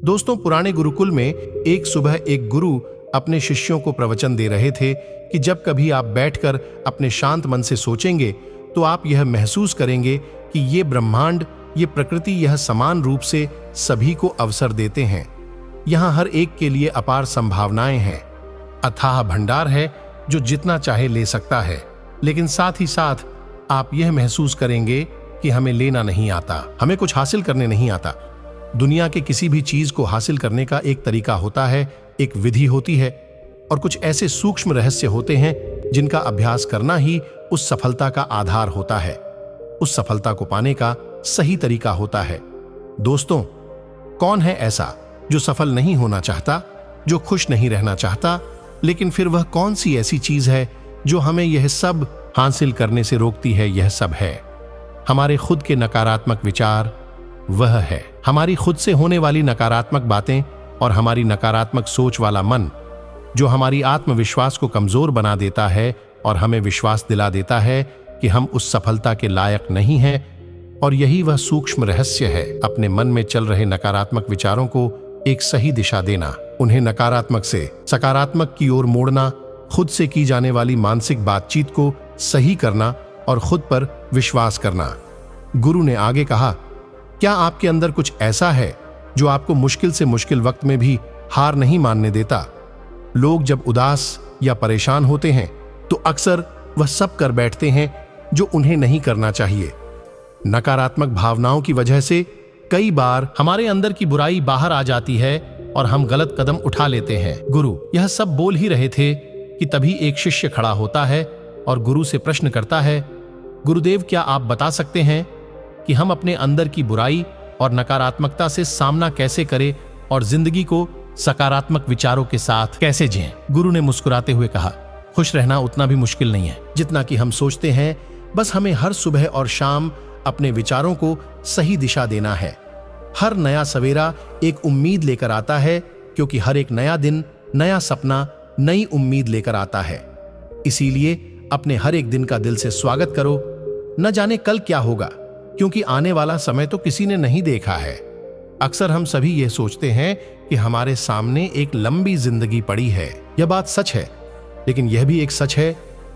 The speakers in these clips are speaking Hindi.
दोस्तों, पुराने गुरुकुल में एक सुबह एक गुरु अपने शिष्यों को प्रवचन दे रहे थे कि जब कभी आप बैठकर अपने शांत मन से सोचेंगे तो आप यह महसूस करेंगे कि ये ब्रह्मांड, ये प्रकृति, यह समान रूप से सभी को अवसर देते हैं। यहाँ हर एक के लिए अपार संभावनाएं हैं, अथाह भंडार है जो जितना चाहे ले सकता है। लेकिन साथ ही साथ आप यह महसूस करेंगे कि हमें लेना नहीं आता, हमें कुछ हासिल करने नहीं आता। दुनिया के किसी भी चीज को हासिल करने का एक तरीका होता है, एक विधि होती है, और कुछ ऐसे सूक्ष्म रहस्य होते हैं जिनका अभ्यास करना ही उस सफलता का आधार होता है, उस सफलता को पाने का सही तरीका होता है। दोस्तों, कौन है ऐसा जो सफल नहीं होना चाहता, जो खुश नहीं रहना चाहता, लेकिन फिर वह कौन सी ऐसी चीज है जो हमें यह सब हासिल करने से रोकती है? यह सब है हमारे खुद के नकारात्मक विचार, वह है हमारी खुद से होने वाली नकारात्मक बातें और हमारी नकारात्मक सोच वाला मन, जो हमारी आत्मविश्वास को कमजोर बना देता है और हमें विश्वास दिला देता है कि हम उस सफलता के लायक नहीं हैं। और यही वह सूक्ष्म रहस्य है, अपने मन में चल रहे नकारात्मक विचारों को एक सही दिशा देना, उन्हें नकारात्मक से सकारात्मक की ओर मोड़ना, खुद से की जाने वाली मानसिक बातचीत को सही करना और खुद पर विश्वास करना। गुरु ने आगे कहा, क्या आपके अंदर कुछ ऐसा है जो आपको मुश्किल से मुश्किल वक्त में भी हार नहीं मानने देता? लोग जब उदास या परेशान होते हैं तो अक्सर वह सब कर बैठते हैं जो उन्हें नहीं करना चाहिए। नकारात्मक भावनाओं की वजह से कई बार हमारे अंदर की बुराई बाहर आ जाती है और हम गलत कदम उठा लेते हैं। गुरु यह सब बोल ही रहे थे कि तभी एक शिष्य खड़ा होता है और गुरु से प्रश्न करता है, गुरुदेव, क्या आप बता सकते हैं कि हम अपने अंदर की बुराई और नकारात्मकता से सामना कैसे करें और जिंदगी को सकारात्मक विचारों के साथ कैसे जिएं? गुरु ने मुस्कुराते हुए कहा, खुश रहना उतना भी मुश्किल नहीं है जितना कि हम सोचते हैं। बस हमें हर सुबह और शाम अपने विचारों को सही दिशा देना है। हर नया सवेरा एक उम्मीद लेकर आता है, क्योंकि हर एक नया दिन नया सपना, नई उम्मीद लेकर आता है। इसीलिए अपने हर एक दिन का दिल से स्वागत करो। न जाने कल क्या होगा, क्योंकि आने वाला समय तो किसी ने नहीं देखा है। अक्सर हम सभी ये सोचते हैं कि हमारे सामने एक लंबी जिंदगी पड़ी है। यह बात सच है, लेकिन यह भी एक सच है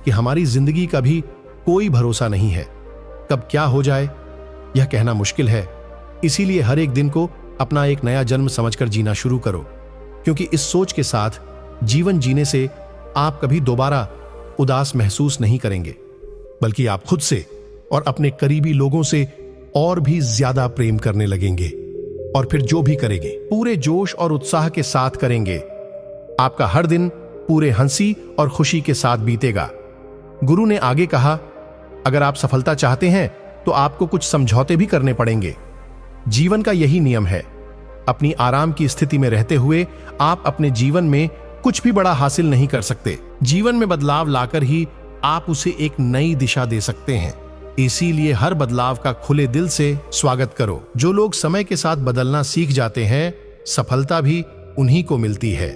कि हमारी जिंदगी का भी कोई भरोसा नहीं है। कब क्या हो जाए यह कहना मुश्किल है। इसीलिए हर एक दिन को अपना एक नया जन्म समझकर जीना शुरू करो, क्योंकि इस सोच के साथ जीवन जीने से आप कभी दोबारा उदास महसूस नहीं करेंगे, बल्कि आप खुद से और अपने करीबी लोगों से और भी ज्यादा प्रेम करने लगेंगे। और फिर जो भी करेंगे पूरे जोश और उत्साह के साथ करेंगे। आपका हर दिन पूरे हंसी और खुशी के साथ बीतेगा। गुरु ने आगे कहा, अगर आप सफलता चाहते हैं तो आपको कुछ समझौते भी करने पड़ेंगे। जीवन का यही नियम है। अपनी आराम की स्थिति में रहते हुए आप अपने जीवन में कुछ भी बड़ा हासिल नहीं कर सकते। जीवन में बदलाव लाकर ही आप उसे एक नई दिशा दे सकते हैं। इसीलिए हर बदलाव का खुले दिल से स्वागत करो। जो लोग समय के साथ बदलना सीख जाते हैं, सफलता भी उन्हीं को मिलती है।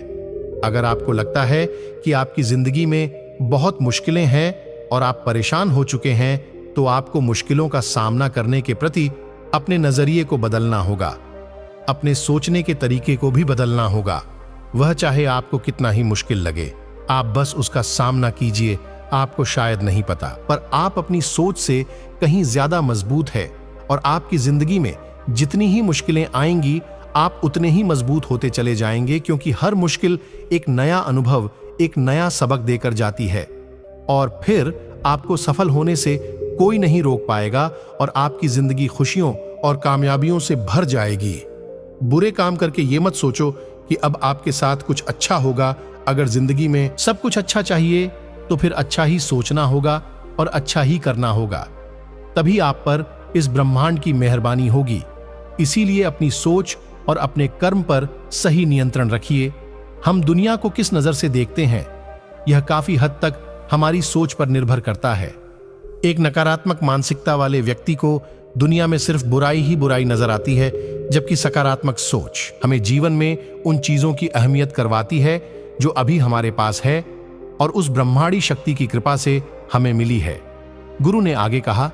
अगर आपको लगता है कि आपकी जिंदगी में बहुत मुश्किलें हैं और आप परेशान हो चुके हैं, तो आपको मुश्किलों का सामना करने के प्रति अपने नजरिए को बदलना होगा। अपने सोचने के तरीके को भी बदलना होगा। वह चाहे आपको कितना ही मुश्किल लगे, आप बस उसका सामना कीजिए। आपको शायद नहीं पता, पर आप अपनी सोच से कहीं ज्यादा मजबूत है, और आपकी जिंदगी में जितनी ही मुश्किलें आएंगी, आप उतने ही मजबूत होते चले जाएंगे, क्योंकि हर मुश्किल एक नया अनुभव, एक नया सबक देकर जाती है। और फिर आपको सफल होने से कोई नहीं रोक पाएगा और आपकी जिंदगी खुशियों और कामयाबियों से भर जाएगी। बुरे काम करके ये मत सोचो कि अब आपके साथ कुछ अच्छा होगा। अगर जिंदगी में सब कुछ अच्छा चाहिए तो फिर अच्छा ही सोचना होगा और अच्छा ही करना होगा, तभी आप पर इस ब्रह्मांड की मेहरबानी होगी। इसीलिए अपनी सोच और अपने कर्म पर सही नियंत्रण रखिए। हम दुनिया को किस नजर से देखते हैं, यह काफी हद तक हमारी सोच पर निर्भर करता है। एक नकारात्मक मानसिकता वाले व्यक्ति को दुनिया में सिर्फ बुराई ही बुराई नजर आती है, जबकि सकारात्मक सोच हमें जीवन में उन चीजों की अहमियत करवाती है जो अभी हमारे पास है और उस ब्रह्मांडी शक्ति की कृपा से हमें मिली है। गुरु ने आगे कहा,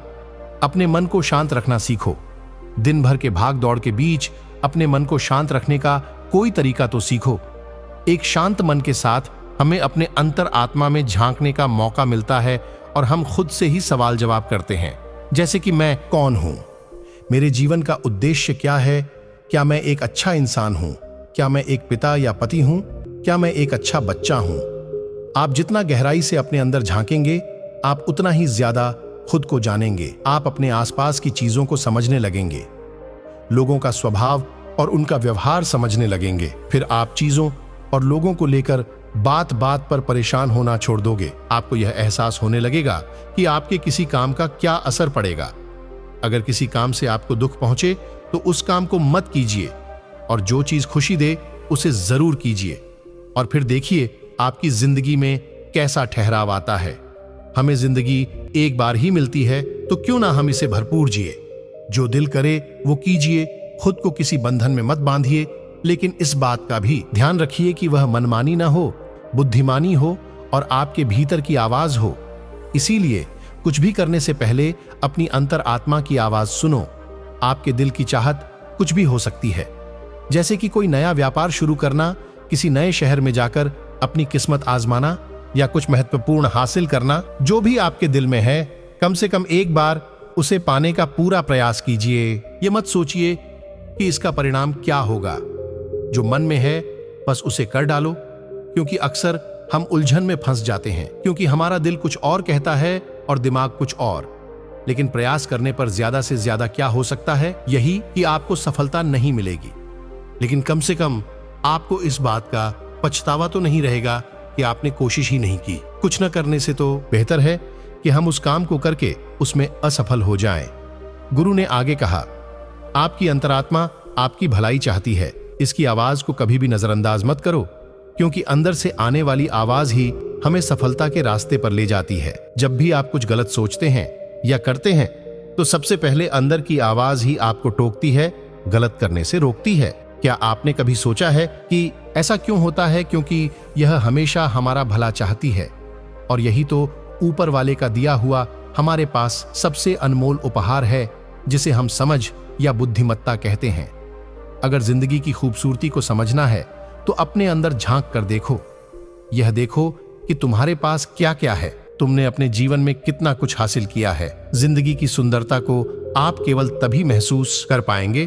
अपने मन को शांत रखना सीखो। दिन भर के भाग दौड़ के बीच अपने मन को शांत रखने का कोई तरीका तो सीखो। एक शांत मन के साथ हमें अपने अंतर आत्मा में झांकने का मौका मिलता है और हम खुद से ही सवाल जवाब करते हैं, जैसे कि मैं कौन हूं, मेरे जीवन का उद्देश्य क्या है, क्या मैं एक अच्छा इंसान हूं, क्या मैं एक पिता या पति हूं, क्या मैं एक अच्छा बच्चा हूं। आप जितना गहराई से अपने अंदर झांकेंगे, आप उतना ही ज्यादा खुद को जानेंगे। आप अपने आसपास की चीजों को समझने लगेंगे, लोगों का स्वभाव और उनका व्यवहार समझने लगेंगे। फिर आप चीजों और लोगों को लेकर बात बात पर परेशान होना छोड़ दोगे। आपको यह एहसास होने लगेगा कि आपके किसी काम का क्या असर पड़ेगा। अगर किसी काम से आपको दुख पहुंचे तो उस काम को मत कीजिए, और जो चीज खुशी दे उसे जरूर कीजिए। और फिर देखिए आपकी जिंदगी में कैसा ठहराव आता है। हमें जिंदगी एक बार ही मिलती है, तो क्यों ना हम इसे भरपूर जिए। जो दिल करे वो कीजिए, खुद को किसी बंधन में मत बांधिए, लेकिन इस बात का भी ध्यान रखिए कि वह मनमानी ना हो, बुद्धिमानी हो और आपके भीतर की आवाज हो। इसीलिए कुछ भी करने से पहले अपनी अंतर आत्मा की आवाज सुनो। आपके दिल की चाहत कुछ भी हो सकती है, जैसे कि कोई नया व्यापार शुरू करना, किसी नए शहर में जाकर अपनी किस्मत आजमाना या कुछ महत्वपूर्ण हासिल करना। जो भी आपके दिल में है, कम से कम एक बार उसे पाने का पूरा प्रयास कीजिए। ये मत सोचिए कि इसका परिणाम क्या होगा। जो मन में है बस उसे कर डालो, क्योंकि अक्सर हम उलझन में फंस जाते हैं, क्योंकि हमारा दिल कुछ और कहता है और दिमाग कुछ और। लेकिन प्रयास करने पर ज्यादा से ज्यादा क्या हो सकता है, यही कि आपको सफलता नहीं मिलेगी, लेकिन कम से कम आपको इस बात का पछतावा तो नहीं रहेगा कि आपने कोशिश ही नहीं की। कुछ न करने से तो बेहतर है कि हम उस काम को करके उसमें असफल हो जाएं। गुरु ने आगे कहा, आपकी अंतरात्मा आपकी भलाई चाहती है। इसकी आवाज को कभी भी नजरअंदाज मत करो, क्योंकि अंदर से आने वाली आवाज ही हमें सफलता के रास्ते पर ले जाती है। जब भी आप कुछ गलत सोचते हैं या करते हैं, तो सबसे पहले अंदर की आवाज ही आपको टोकती है, गलत करने से रोकती है। क्या आपने कभी सोचा है कि ऐसा क्यों होता है? क्योंकि यह हमेशा हमारा भला चाहती है, और यही तो ऊपर वाले का दिया हुआ हमारे पास सबसे अनमोल उपहार है, जिसे हम समझ या बुद्धिमत्ता कहते हैं। अगर जिंदगी की खूबसूरती को समझना है तो अपने अंदर झांक कर देखो। यह देखो कि तुम्हारे पास क्या क्या है, तुमने अपने जीवन में कितना कुछ हासिल किया है। जिंदगी की सुंदरता को आप केवल तभी महसूस कर पाएंगे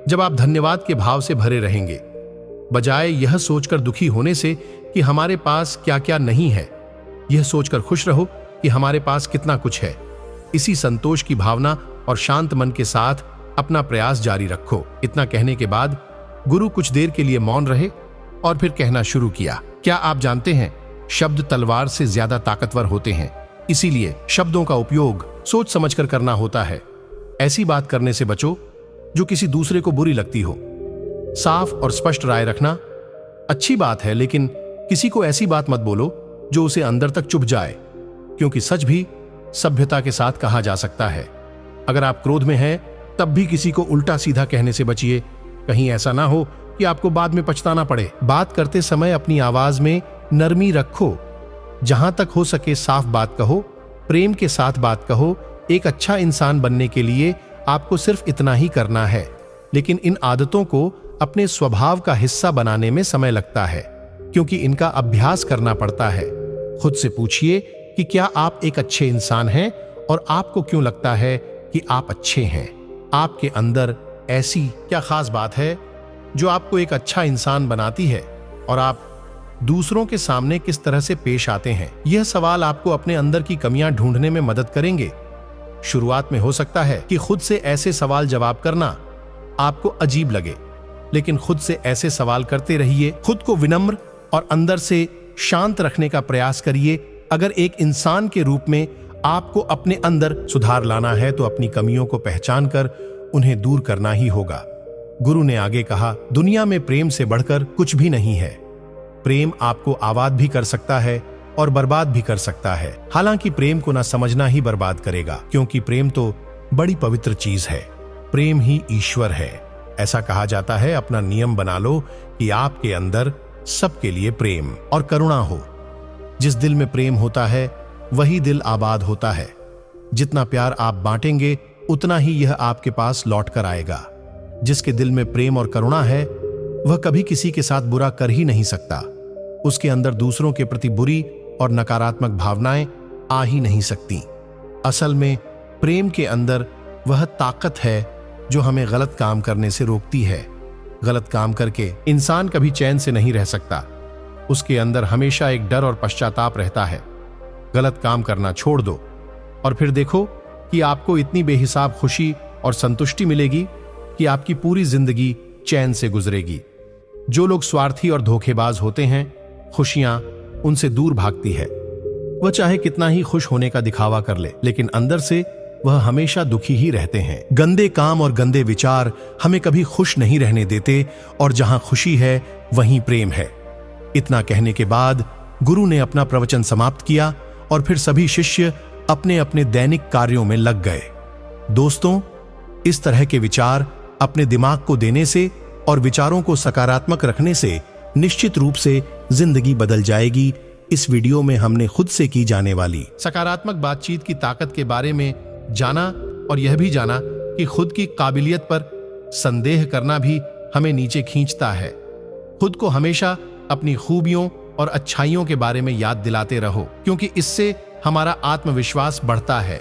जब आप धन्यवाद के भाव से भरे रहेंगे, बजाय यह सोचकर दुखी होने से कि हमारे पास क्या क्या नहीं है। यह सोचकर खुश रहो कि हमारे पास कितना कुछ है। इसी संतोष की भावना और शांत मन के साथ अपना प्रयास जारी रखो। इतना कहने के बाद गुरु कुछ देर के लिए मौन रहे और फिर कहना शुरू किया, क्या आप जानते हैं, शब्द तलवार से ज्यादा ताकतवर होते हैं। इसीलिए शब्दों का उपयोग सोच समझकर करना होता है। ऐसी बात करने से बचो जो किसी दूसरे को बुरी लगती हो। साफ और स्पष्ट राय रखना अच्छी बात है, लेकिन किसी को ऐसी बात मत बोलो जो उसे अंदर तक चुभ जाए, क्योंकि सच भी सभ्यता के साथ कहा जा सकता है। अगर आप क्रोध में हैं, तब भी किसी को उल्टा सीधा कहने से बचिए। कहीं ऐसा ना हो कि आपको बाद में पछताना पड़े। बात करते समय अपनी आवाज में नरमी रखो। जहां तक हो सके साफ बात कहो, प्रेम के साथ बात कहो। एक अच्छा इंसान बनने के लिए आपको सिर्फ इतना ही करना है, लेकिन इन आदतों को अपने स्वभाव का हिस्सा बनाने में समय लगता है, क्योंकि इनका अभ्यास करना पड़ता है। खुद से पूछिए कि क्या आप एक अच्छे इंसान हैं, और आपको क्यों लगता है कि आप अच्छे हैं। आपके अंदर ऐसी क्या खास बात है जो आपको एक अच्छा इंसान बनाती है, और आप दूसरों के सामने किस तरह से पेश आते हैं। यह सवाल आपको अपने अंदर की कमियां ढूंढने में मदद करेंगे। शुरुआत में हो सकता है कि खुद से ऐसे सवाल जवाब करना आपको अजीब लगे, लेकिन खुद से ऐसे सवाल करते रहिए। खुद को विनम्र और अंदर से शांत रखने का प्रयास करिए। अगर एक इंसान के रूप में आपको अपने अंदर सुधार लाना है, तो अपनी कमियों को पहचान कर उन्हें दूर करना ही होगा। गुरु ने आगे कहा, दुनिया में प्रेम से बढ़कर कुछ भी नहीं है। प्रेम आपको आबाद भी कर सकता है और बर्बाद भी कर सकता है। हालांकि प्रेम को ना समझना ही बर्बाद करेगा, क्योंकि प्रेम तो बड़ी पवित्र चीज है। प्रेम ही ईश्वर है। ऐसा कहा जाता है, अपना नियम बना लो कि आपके अंदर सबके लिए प्रेम और करुणा हो। जिस दिल में प्रेम होता है वही दिल आबाद होता है। जितना प्यार आप बांटेंगे उतना ही यह आपके पास लौट कर आएगा। जिसके दिल में प्रेम और करुणा है वह कभी किसी के साथ बुरा कर ही नहीं सकता। उसके अंदर दूसरों के प्रति बुरी और नकारात्मक भावनाएं आ ही नहीं सकती। असल में प्रेम के अंदर वह ताकत है जो हमें गलत काम करने से रोकती है। गलत काम करके इंसान कभी चैन से नहीं रह सकता। उसके अंदर हमेशा एक डर और पश्चाताप रहता है। गलत काम करना छोड़ दो और फिर देखो कि आपको इतनी बेहिसाब खुशी और संतुष्टि मिलेगी कि आपकी पूरी जिंदगी चैन से गुजरेगी। जो लोग स्वार्थी और धोखेबाज होते हैं, खुशियां उनसे दूर भागती है। वह चाहे कितना ही खुश होने का दिखावा कर ले, लेकिन अंदर से वह हमेशा दुखी ही रहते हैं। गंदे काम और गंदे विचार हमें कभी खुश नहीं रहने देते और जहां खुशी है वहीं प्रेम है। इतना कहने के बाद गुरु ने अपना प्रवचन समाप्त किया और फिर सभी शिष्य अपने अपने दैनिक कार्यों में लग गए। दोस्तों, इस तरह के विचार अपने दिमाग को देने से और विचारों को सकारात्मक रखने से निश्चित रूप से जिंदगी बदल जाएगी। इस वीडियो में हमने खुद से की जाने वाली सकारात्मक बातचीत की ताकत के बारे में जाना और यह भी जाना कि खुद की काबिलियत पर संदेह करना भी हमें नीचे खींचता है। खुद को हमेशा अपनी खूबियों और अच्छाइयों के बारे में याद दिलाते रहो, क्योंकि इससे हमारा आत्मविश्वास बढ़ता है।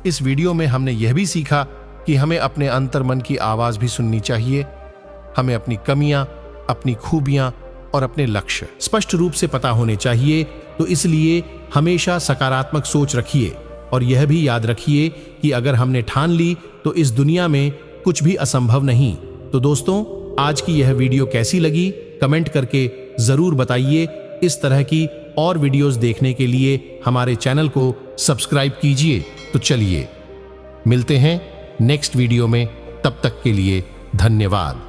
इस वीडियो में हमने यह भी सीखा कि हमें अपने अंतर्मन की आवाज भी सुननी चाहिए। हमें अपनी कमियां, अपनी खूबियां और अपने लक्ष्य स्पष्ट रूप से पता होने चाहिए। तो इसलिए हमेशा सकारात्मक सोच रखिए और यह भी याद रखिए कि अगर हमने ठान ली तो इस दुनिया में कुछ भी असंभव नहीं। तो दोस्तों, आज की यह वीडियो कैसी लगी कमेंट करके जरूर बताइए। इस तरह की और वीडियोस देखने के लिए हमारे चैनल को सब्सक्राइब कीजिए। तो चलिए मिलते हैं नेक्स्ट वीडियो में, तब तक के लिए धन्यवाद।